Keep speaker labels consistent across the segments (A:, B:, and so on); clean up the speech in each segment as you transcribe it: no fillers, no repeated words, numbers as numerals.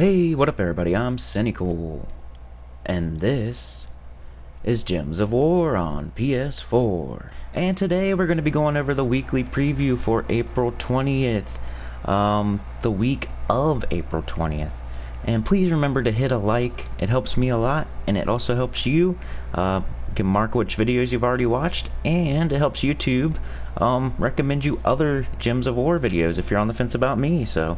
A: Hey, what up everybody, I'm Cynical, and this is Gems of War on PS4. And today we're going to be going over the weekly preview for April 20th, the week of April 20th. And please remember to hit a like, it helps me a lot, and it also helps you. You can mark which videos you've already watched, and it helps YouTube recommend you other Gems of War videos if you're on the fence about me, so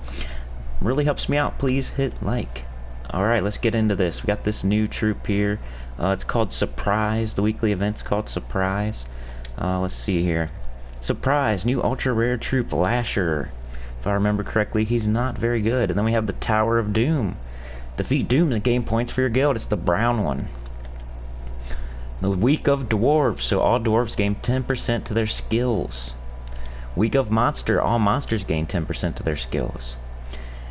A: really helps me out. Please hit like. Alright, let's get into this. We got this new troop here. It's called Surprise. The weekly event's called Surprise. Let's see here. Surprise, new ultra rare troop Lasher. If I remember correctly, he's not very good. And then we have the Tower of Doom. Defeat Doom and gain points for your guild. It's the brown one. The week of Dwarves, so all dwarves gain 10% to their skills. Week of Monster, all monsters gain 10% to their skills.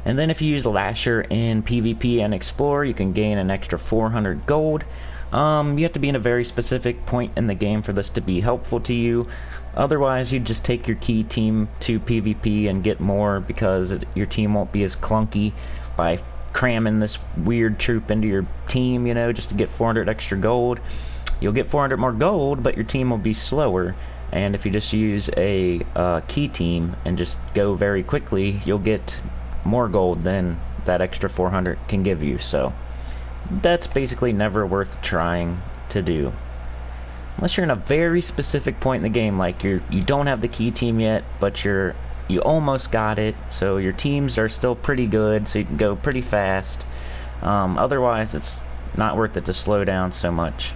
A: And then if you use Lasher in PvP and Explore, you can gain an extra 400 gold. You have to be in a very specific point in the game for this to be helpful to you. Otherwise, you just take your key team to PvP and get more, because your team won't be as clunky by cramming this weird troop into your team, you know, just to get 400 extra gold. You'll get 400 more gold, but your team will be slower. And if you just use a key team and just go very quickly, you'll get more gold than that extra 400 can give you. So that's basically never worth trying to do unless you're in a very specific point in the game, like you don't have the key team yet, but you almost got it, so your teams are still pretty good, so you can go pretty fast. Otherwise it's not worth it to slow down so much.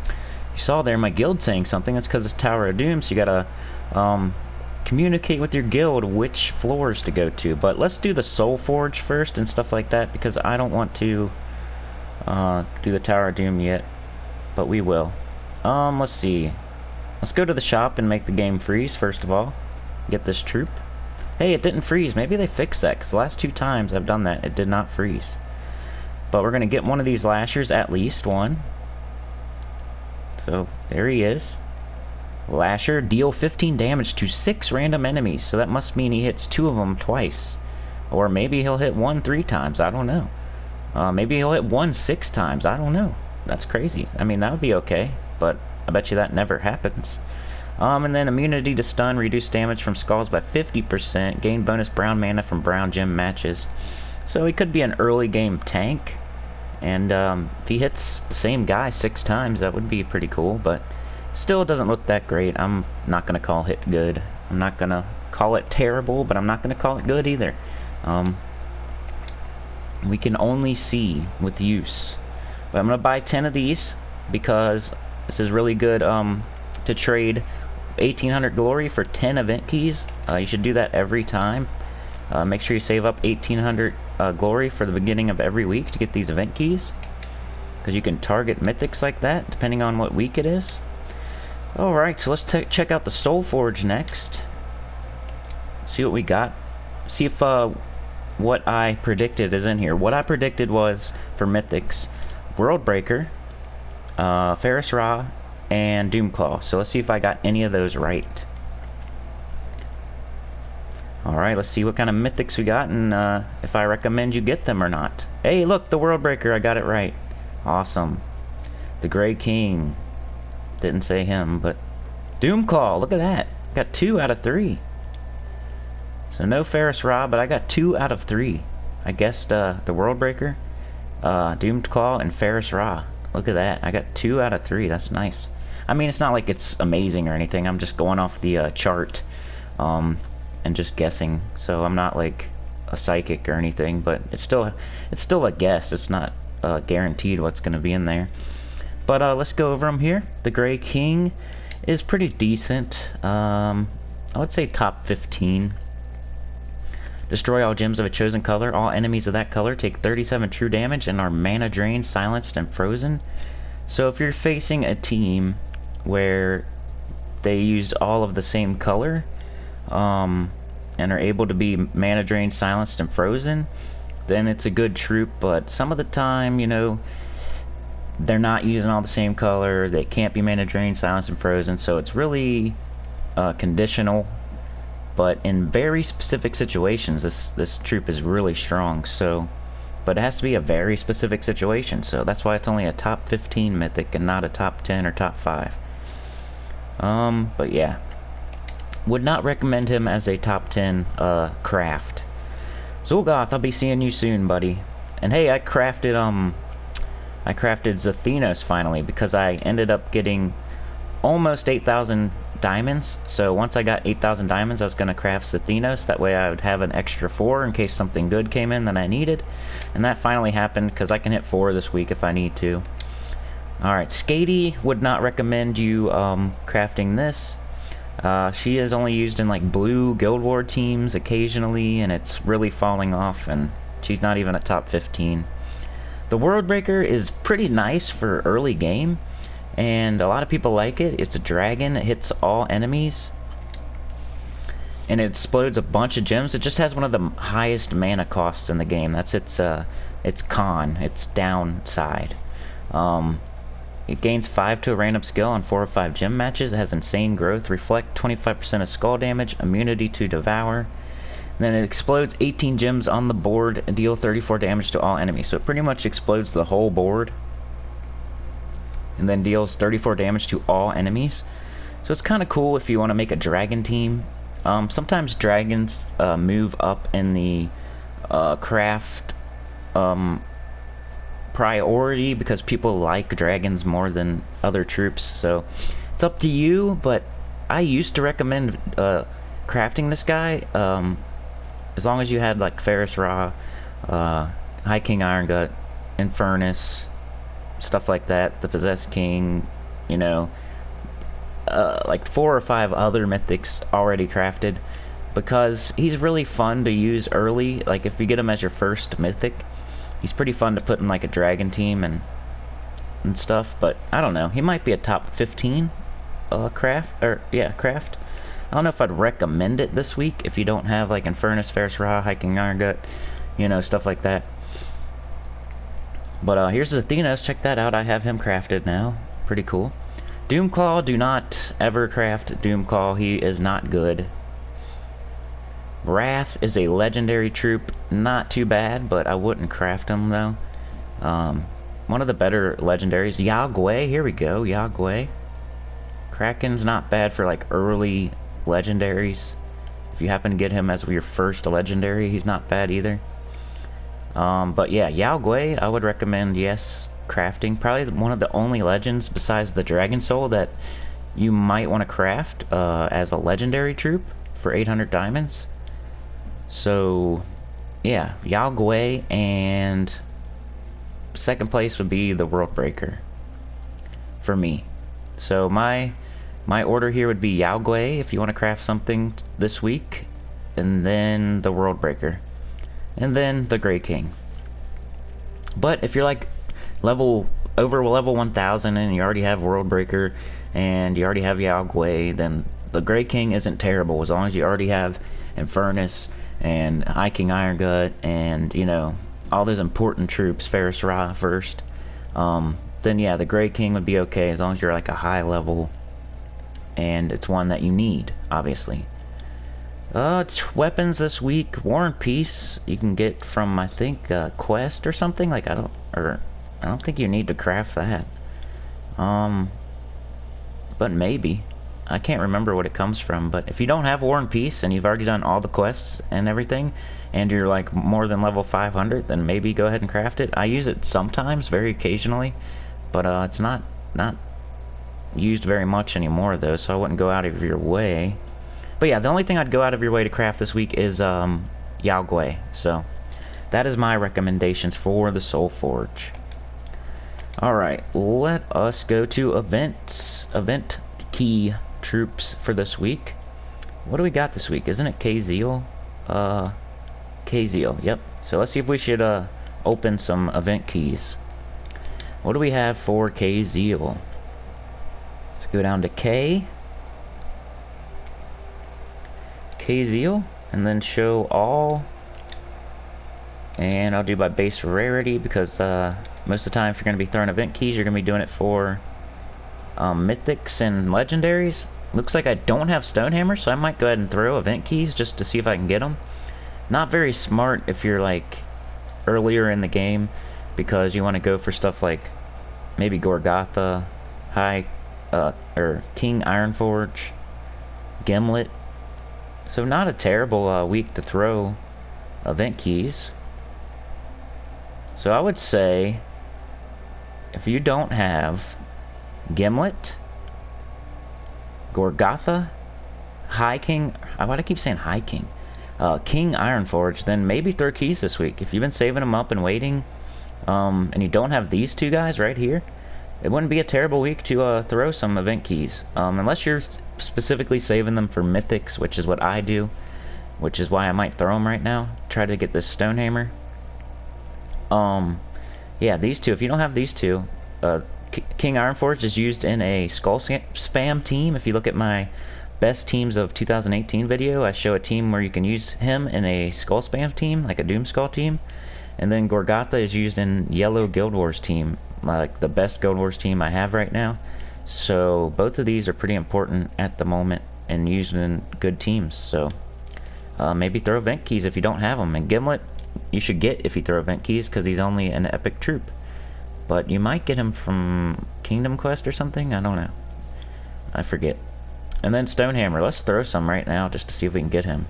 A: You saw there my guild saying something. That's because it's Tower of Doom, so you gotta communicate with your guild which floors to go to. But let's do the Soulforge first and stuff like that, because I don't want to do the Tower of Doom yet, but we will. Let's see. Let's go to the shop and make the game freeze first of all. Get this troop. Hey, it didn't freeze. Maybe they fixed that, because the last 2 times I've done that, it did not freeze. But we're gonna get one of these Lashers, at least one. So there he is. Lasher, deal 15 damage to 6 random enemies, so that must mean he hits 2 of them twice. Or maybe he'll hit 1 3 times, I don't know. Maybe he'll hit 1 6 times, I don't know. That's crazy. I mean, that would be okay, but I bet you that never happens. And then immunity to stun, reduce damage from skulls by 50%, gain bonus brown mana from brown gem matches. So he could be an early game tank, and if he hits the same guy 6 times, that would be pretty cool, but still, it doesn't look that great. I'm not going to call it good. I'm not going to call it terrible, but I'm not going to call it good either. We can only see with use. But I'm going to buy 10 of these, because this is really good to trade 1800 glory for 10 event keys. You should do that every time. Make sure you save up 1800 glory for the beginning of every week to get these event keys, because you can target mythics like that depending on what week it is. Alright, so let's check out the Soulforge next. See what we got. See if what I predicted is in here. What I predicted was, for Mythics, Worldbreaker, Ferris Ra, and Doomclaw. So let's see if I got any of those right. Alright, let's see what kind of Mythics we got, and if I recommend you get them or not. Hey, look, the Worldbreaker, I got it right. Awesome. The Grey King. Didn't say him, but Doomclaw, look at that. Got 2 out of 3. So no Ferris Ra, but I got 2 out of 3. I guessed the Worldbreaker, Doomclaw, and Ferris Ra. Look at that. I got 2 out of 3. That's nice. I mean, it's not like it's amazing or anything. I'm just going off the chart and just guessing. So I'm not like a psychic or anything, but it's still a guess. It's not guaranteed what's going to be in there. But let's go over them here. The Grey King is pretty decent. I would say top 15. Destroy all gems of a chosen color. All enemies of that color take 37 true damage and are mana drained, silenced, and frozen. So if you're facing a team where they use all of the same color, and are able to be mana drained, silenced, and frozen, then it's a good troop. But some of the time, you know, they're not using all the same color, they can't be mana drained, silenced, and frozen, so it's really conditional but in very specific situations, this troop is really strong. So, but it has to be a very specific situation. So that's why it's only a top 15 mythic and not a top 10 or top 5. But yeah, would not recommend him as a top 10 craft. Zulgoth, I'll be seeing you soon, buddy. And hey, I crafted Zathenos finally, because I ended up getting almost 8,000 diamonds. So once I got 8,000 diamonds, I was going to craft Zathenos. That way I would have an extra 4 in case something good came in that I needed. And that finally happened, because I can hit 4 this week if I need to. Alright, Skady, would not recommend you crafting this. She is only used in like blue Guild War teams occasionally, and it's really falling off, and she's not even a top 15. The World Breaker is pretty nice for early game, and a lot of people like it. It's a dragon, it hits all enemies, and it explodes a bunch of gems. It just has one of the highest mana costs in the game. That's its con, its downside. It gains 5 to a random skill on 4 or 5 gem matches. It has insane growth, reflect 25% of skull damage, immunity to devour. And then it explodes 18 gems on the board and deal 34 damage to all enemies. So it pretty much explodes the whole board. And then deals 34 damage to all enemies. So it's kind of cool if you want to make a dragon team. Sometimes dragons move up in the craft priority because people like dragons more than other troops, so it's up to you. But I used to recommend crafting this guy as long as you had like Ferris Ra, High King Iron Gut, Infernus, stuff like that, the Possessed King, you know, like 4 or 5 other mythics already crafted, because he's really fun to use early. Like if you get him as your first mythic, he's pretty fun to put in like a dragon team and stuff. But I don't know, he might be a top 15 craft. I don't know if I'd recommend it this week if you don't have like Infernus, Ferris Ra, Hiking Iron Gut, you know, stuff like that. But here's Zathenos, check that out. I have him crafted now, pretty cool. Doomclaw, do not ever craft Doomclaw, he is not good. Wrath is a legendary troop, not too bad, but I wouldn't craft him though. One of the better legendaries, Yagwe, here we go, Yagwe. Kraken's not bad for like early legendaries. If you happen to get him as your first legendary, he's not bad either. But yeah, Yagwe, I would recommend, yes, crafting. Probably one of the only legends besides the Dragon Soul that you might want to craft as a legendary troop for 800 diamonds. So yeah, Yagwe, and second place would be the World Breaker for me. So my order here would be Yagwe if you want to craft something this week, and then the World Breaker, and then the Grey King. But if you're like over level 1000 and you already have World Breaker and you already have Yagwe, then the Grey King isn't terrible as long as you already have Infernus and High King Iron Gut and, you know, all those important troops, Ferris Ra first. Then yeah, the Grey King would be okay as long as you're like a high level and it's one that you need, obviously. It's weapons this week. War and Peace you can get from, I think, Quest or something. Like I don't think you need to craft that. But maybe. I can't remember what it comes from, but if you don't have War and Peace and you've already done all the quests and everything, and you're like more than level 500, then maybe go ahead and craft it. I use it sometimes, very occasionally, but it's not used very much anymore though, so I wouldn't go out of your way. But yeah, the only thing I'd go out of your way to craft this week is Yagwe. So that is my recommendations for the Soulforge. Alright, let us go to events. Event key troops for this week. What do we got this week? Isn't it K-Zeal? K-Zeal, yep. So let's see if we should open some event keys. What do we have for K-Zeal? Let's go down to K-Zeal, and then show all. And I'll do by base rarity because most of the time if you're going to be throwing event keys, you're going to be doing it for mythics and legendaries. Looks like I don't have Stonehammer, so I might go ahead and throw event keys just to see if I can get them. Not very smart if you're like earlier in the game, because you want to go for stuff like maybe Gorgotha, or King Ironforge, Gimlet. So not a terrible week to throw event keys. So I would say if you don't have Gimlet, Gorgotha, High King, why do I keep saying High King? King Ironforge, then maybe throw keys this week. If you've been saving them up and waiting, and you don't have these two guys right here, it wouldn't be a terrible week to throw some event keys. Unless you're specifically saving them for mythics, which is what I do, which is why I might throw them right now. Try to get this Stonehammer. Yeah, these two. If you don't have these two, King Ironforge is used in a Skull Spam team. If you look at my best teams of 2018 video, I show a team where you can use him in a Skull Spam team, like a Doom Skull team. And then Gorgotha is used in Yellow Guild Wars team, like the best Guild Wars team I have right now. So both of these are pretty important at the moment and used in good teams. So maybe throw event keys if you don't have them. And Gimlet, you should get if you throw event keys, because he's only an epic troop. But you might get him from Kingdom Quest or something. I don't know. I forget. And then Stonehammer. Let's throw some right now just to see if we can get him.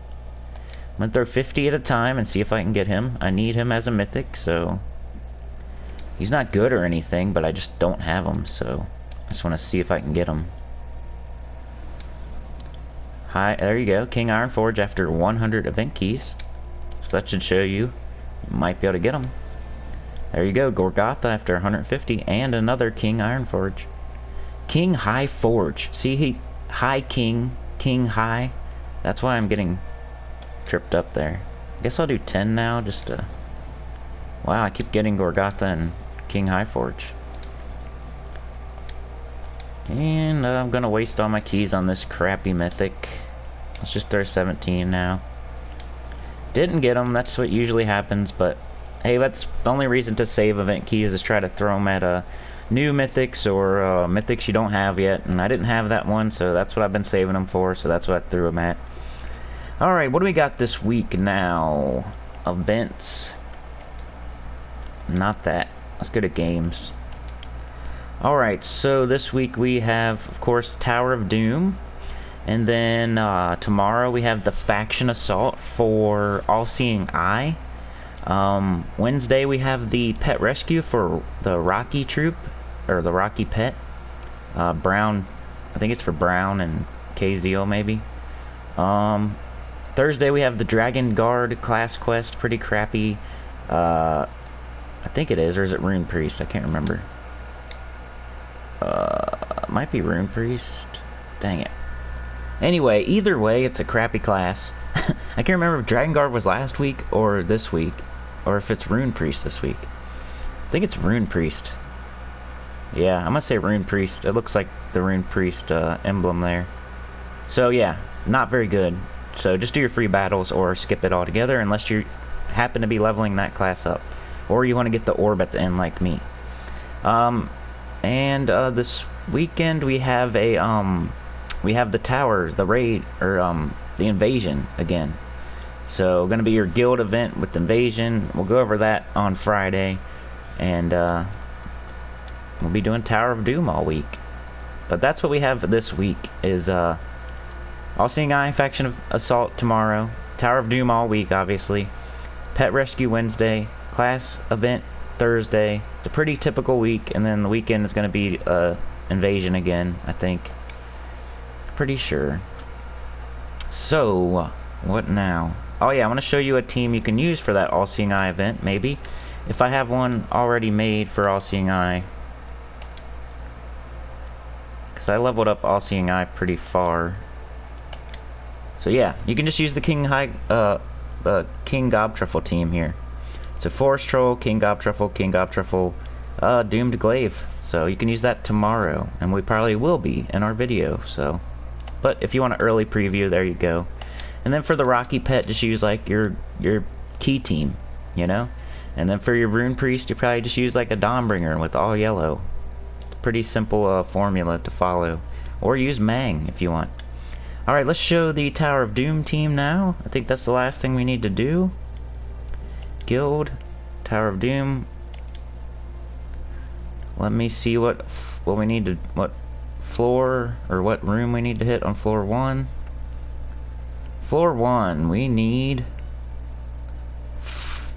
A: I'm going to throw 50 at a time and see if I can get him. I need him as a mythic, so... He's not good or anything, but I just don't have him, so... I just want to see if I can get him. Hi, there you go. King Ironforge after 100 event keys. So that should show you might be able to get him. There you go, Gorgotha after 150, and another King Ironforge. King High Forge. See, High King, King High. That's why I'm getting tripped up there. I guess I'll do 10 now, just to... Wow, I keep getting Gorgotha and King High Forge. And I'm gonna waste all my keys on this crappy mythic. Let's just throw 17 now. Didn't get them, that's what usually happens, but... Hey, that's the only reason to save event keys, is try to throw them at new mythics or mythics you don't have yet. And I didn't have that one, so that's what I've been saving them for, so that's what I threw them at. Alright, what do we got this week now? Events. Not that. Let's go to games. Alright, so this week we have, of course, Tower of Doom. And then tomorrow we have the Faction Assault for All-Seeing Eye. Wednesday we have the Pet Rescue for the Rocky Troop, or the Rocky Pet. Brown, I think it's for Brown and KZO maybe. Thursday we have the Dragon Guard class quest, pretty crappy. I think it is, or is it Rune Priest? I can't remember. It might be Rune Priest. Dang it. Anyway, either way, it's a crappy class. I can't remember if Dragon Guard was last week or this week, or if it's Rune Priest this week. I think it's Rune Priest. Yeah, I'm gonna say Rune Priest. It looks like the Rune Priest emblem there. So yeah, not very good. So just do your free battles or skip it altogether, unless you happen to be leveling that class up, or you want to get the orb at the end like me. And this weekend we have the towers, the raid, or the invasion again. So gonna be your guild event with invasion. We'll go over that on Friday, and we'll be doing Tower of Doom all week. But that's what we have this week, is All-Seeing Eye Faction of Assault tomorrow, Tower of Doom all week obviously, Pet Rescue Wednesday, class event Thursday. It's a pretty typical week, and then the weekend is gonna be invasion again, I think. Pretty sure. So what now? Oh yeah, I want to show you a team you can use for that All-Seeing Eye event, maybe. If I have one already made for All-Seeing Eye. Because I leveled up All-Seeing Eye pretty far. So yeah, you can just use the King Gobtruffle team here. So Forest Troll, King Gobtruffle, Doomed Glaive. So you can use that tomorrow, and we probably will be in our video, so... But if you want an early preview, there you go. And then for the Rocky Pet, just use like your key team, you know? And then for your Rune Priest, you probably just use like a Dawnbringer with all yellow. It's a pretty simple formula to follow. or use Mang if you want. Alright, let's show the Tower of Doom team now. I think that's the last thing we need to do. Guild, Tower of Doom. Let me see what we need to, what floor or what room we need to hit on floor 1. Floor 1, we need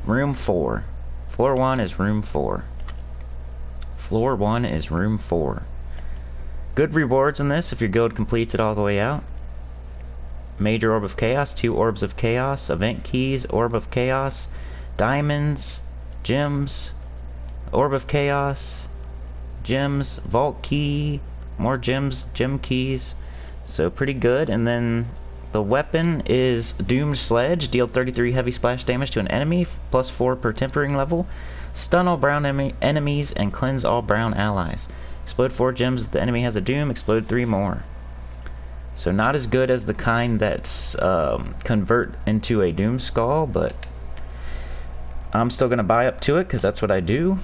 A: room 4. Floor 1 is room 4. Floor 1 is room 4. Good rewards in this if your guild completes it all the way out. Major Orb of Chaos, 2 Orbs of Chaos, Event Keys, Orb of Chaos, Diamonds, Gems, Orb of Chaos, Gems, Vault Key, more Gems, Gem Keys. So pretty good. And then the weapon is Doomed Sledge, deal 33 heavy splash damage to an enemy, plus 4 per tempering level. Stun all brown enemies and cleanse all brown allies. Explode 4 gems if the enemy has a doom, explode 3 more. So not as good as the kind that's convert into a doom skull, but I'm still going to buy up to it because that's what I do.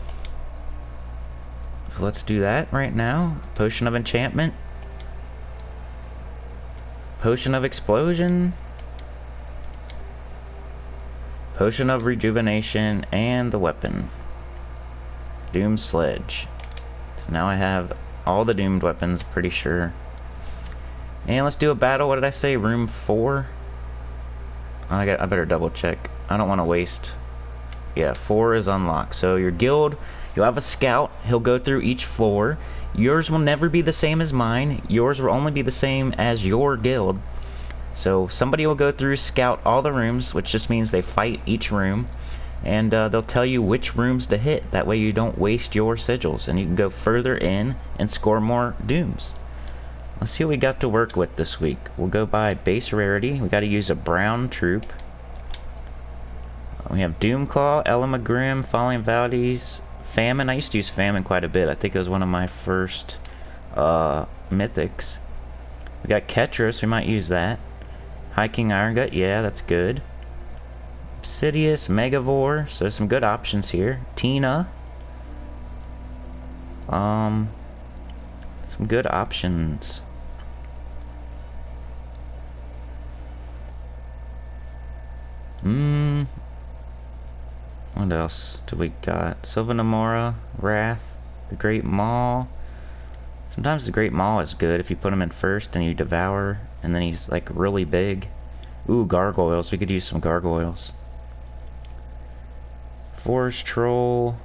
A: So let's do that right now. Potion of Enchantment. Potion of Explosion. Potion of Rejuvenation, and the weapon. Doom Sledge. So now I have all the doomed weapons, pretty sure. And let's do a battle. What did I say? Room 4? I better double check. I don't want to waste. Yeah, 4 is unlocked. So your guild, you'll have a scout. He'll go through each floor. Yours will never be the same as mine. Yours will only be the same as your guild. So somebody will go through, scout all the rooms, which just means they fight each room. And they'll tell you which rooms to hit. That way you don't waste your sigils. And you can go further in and score more dooms. Let's see what we got to work with this week. We'll go by base rarity. We got to use a brown troop. We have Doomclaw, Elamagrim, Falling Valleys, Famine. I used to use Famine quite a bit. I think it was one of my first mythics. We got Ketris. We might use that. Hiking Iron Gut. Yeah, that's good. Obsidious, Megavore. So some good options here. Tina. Some good options. What else do we got? Sylvanamora, Wrath, the Great Maul. Sometimes the Great Maul is good if you put him in first and you devour, and then he's like really big. Ooh, gargoyles. We could use some gargoyles. Forest Troll.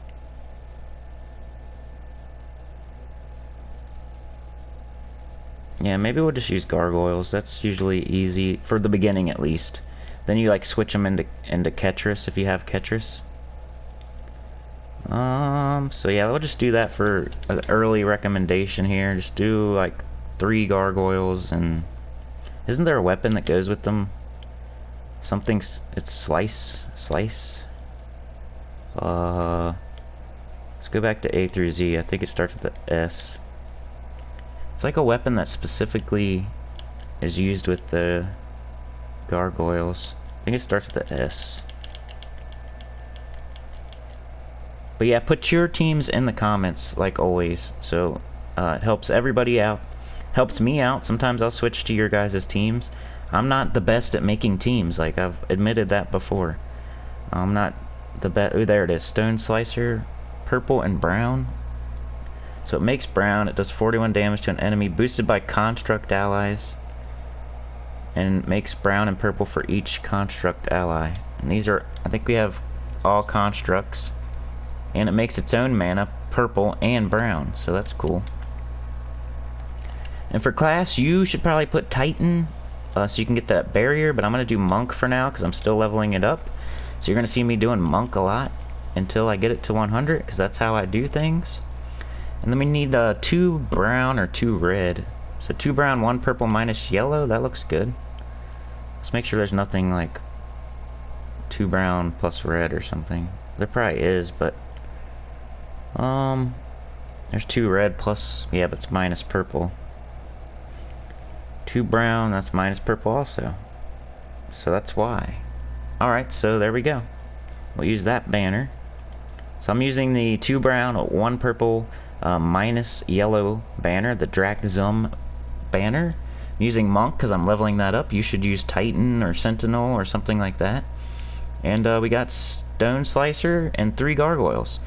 A: Yeah, maybe we'll just use gargoyles. That's usually easy for the beginning, at least. Then you like switch them into Ketris if you have Ketris. So yeah, we'll just do that for an early recommendation here. Just do like 3 gargoyles, and isn't there a weapon that goes with them? Something. It's slice. Let's go back to A through Z. I think it starts with the S. It's like a weapon that specifically is used with the gargoyles. I think it starts with the S. But yeah, put your teams in the comments like always. So it helps everybody out. Helps me out. Sometimes I'll switch to your guys' teams. I'm not the best at making teams. Like, I've admitted that before. I'm not the best. Oh, there it is. Stone Slicer. Purple and brown. So it makes brown. It does 41 damage to an enemy. Boosted by construct allies. And makes brown and purple for each construct ally. And these are, I think we have all constructs. And it makes its own mana, purple and brown. So that's cool. And for class, you should probably put Titan. So you can get that barrier. But I'm going to do Monk for now because I'm still leveling it up. So you're going to see me doing Monk a lot until I get it to 100. Because that's how I do things. And then we need 2 brown or 2 red. So 2 brown, 1 purple, minus yellow. That looks good. Let's make sure there's nothing like 2 brown plus red or something. There probably is, but there's 2 red plus, yeah, but it's minus purple. 2 brown, that's minus purple also. So that's why. Alright, so there we go. We'll use that banner. So I'm using the 2 brown, 1 purple, minus yellow banner, the Drakzum banner. I'm using Monk because I'm leveling that up. You should use Titan or Sentinel or something like that. And we got Stone Slicer and 3 Gargoyles.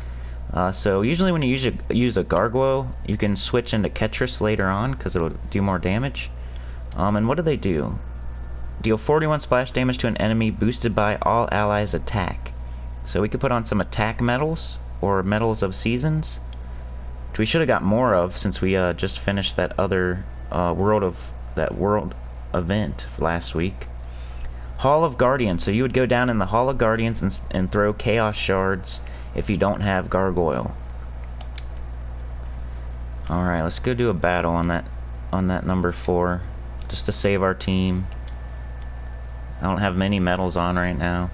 A: So usually when you use a Gargoyle, you can switch into Ketris later on because it'll do more damage. And what do they do? Deal 41 splash damage to an enemy boosted by all allies' attack. So we could put on some attack medals or medals of seasons, which we should have got more of since we just finished that other world event last week. Hall of Guardians. So you would go down in the Hall of Guardians and throw Chaos Shards if you don't have Gargoyle. Alright, let's go do a battle on that number 4, just to save our team. I don't have many medals on right now.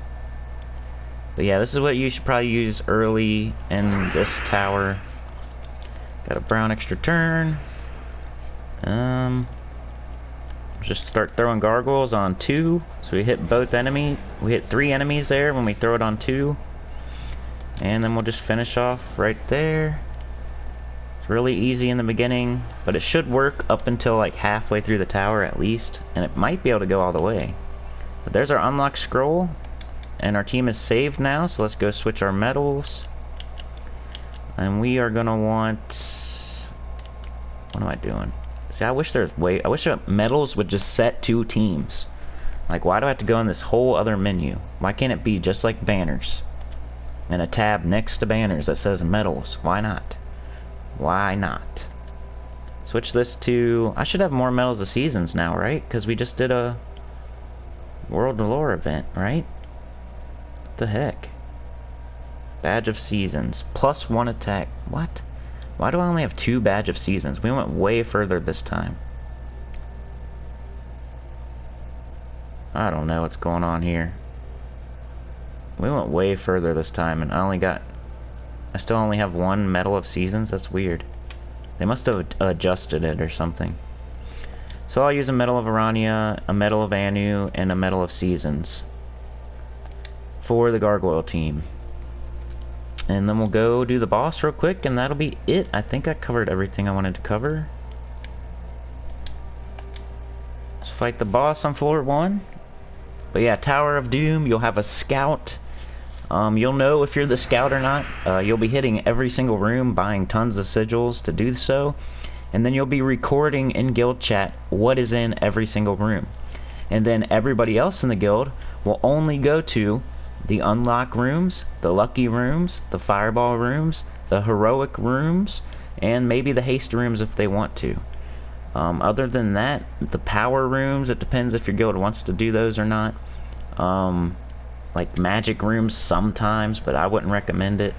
A: But yeah, this is what you should probably use early in this tower. Got a brown extra turn. Just start throwing Gargoyles on 2. So we hit both enemies. We hit 3 enemies there when we throw it on 2. And then we'll just finish off right there. It's really easy in the beginning, but it should work up until like halfway through the tower at least, and it might be able to go all the way. But there's our unlocked scroll, and our team is saved now, so let's go switch our medals. And we are gonna want... What am I doing? See, I wish medals would just set 2 teams. Like, why do I have to go in this whole other menu? Why can't it be just like banners? And a tab next to banners that says medals. Why not? Why not? Switch this to... I should have more medals of seasons now, right? Because we just did a World of Lore event, right? What the heck? Badge of Seasons. +1 attack. What? Why do I only have 2 Badge of Seasons? We went way further this time. I don't know what's going on here. We went way further this time, and I still only have 1 Medal of Seasons? That's weird. They must have adjusted it or something. So I'll use a Medal of Arania, a Medal of Anu, and a Medal of Seasons for the Gargoyle team. And then we'll go do the boss real quick, and that'll be it. I think I covered everything I wanted to cover. Let's fight the boss on floor 1. But yeah, Tower of Doom, you'll have a scout. You'll know if you're the scout or not. You'll be hitting every single room, buying tons of sigils to do so. And then you'll be recording in guild chat what is in every single room. And then everybody else in the guild will only go to the unlock rooms, the lucky rooms, the fireball rooms, the heroic rooms, and maybe the haste rooms if they want to. Other than that, the power rooms, it depends if your guild wants to do those or not. Like magic rooms sometimes, but I wouldn't recommend it.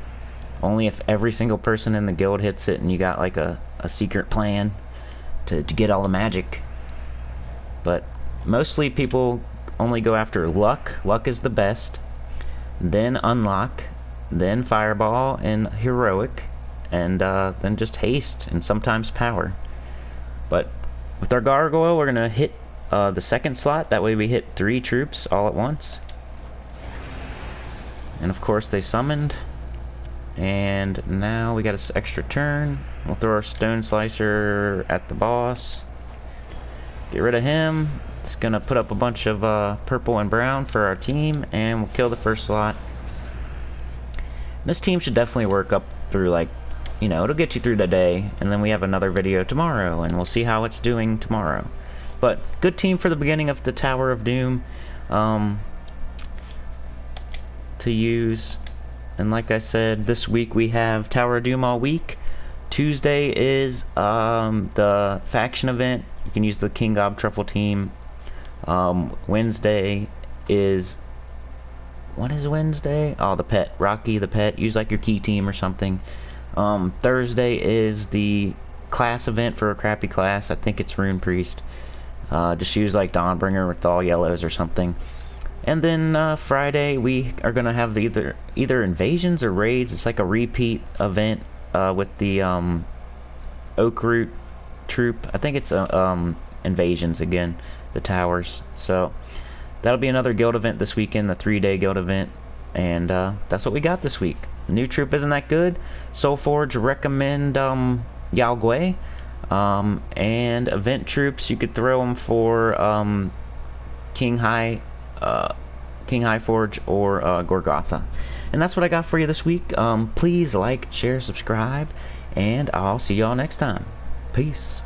A: Only if every single person in the guild hits it and you got like a secret plan to get all the magic. But mostly people only go after luck. Luck is the best. Then unlock. Then fireball and heroic. And then just haste and sometimes power. But with our gargoyle, we're going to hit the second slot. That way we hit 3 troops all at once. And of course they summoned. And now we got an extra turn. We'll throw our Stone Slicer at the boss. Get rid of him. It's going to put up a bunch of purple and brown for our team. And we'll kill the first slot. This team should definitely work up through, like, you know, it'll get you through the day. And then we have another video tomorrow. And we'll see how it's doing tomorrow. But good team for the beginning of the Tower of Doom to use. And like I said, this week we have Tower of Doom all week. Tuesday is the faction event. You can use the King Gob Truffle team. Wednesday is... What is Wednesday? Oh, the pet. Rocky the pet. Use like your key team or something. Thursday is the class event for a crappy class. I think it's Rune Priest. Just use like Dawnbringer with all yellows or something. And then Friday we are gonna have either invasions or raids. It's like a repeat event with the Oak Root troop. I think it's invasions again, the towers. So that'll be another guild event this weekend, the 3-day guild event. And that's what we got this week. The new troop isn't that good. Soulforge recommend Yao Gui. And event troops, you could throw them for King High, King High Forge or Gorgotha. And that's what I got for you this week. Please like, share, subscribe, and I'll see y'all next time. Peace.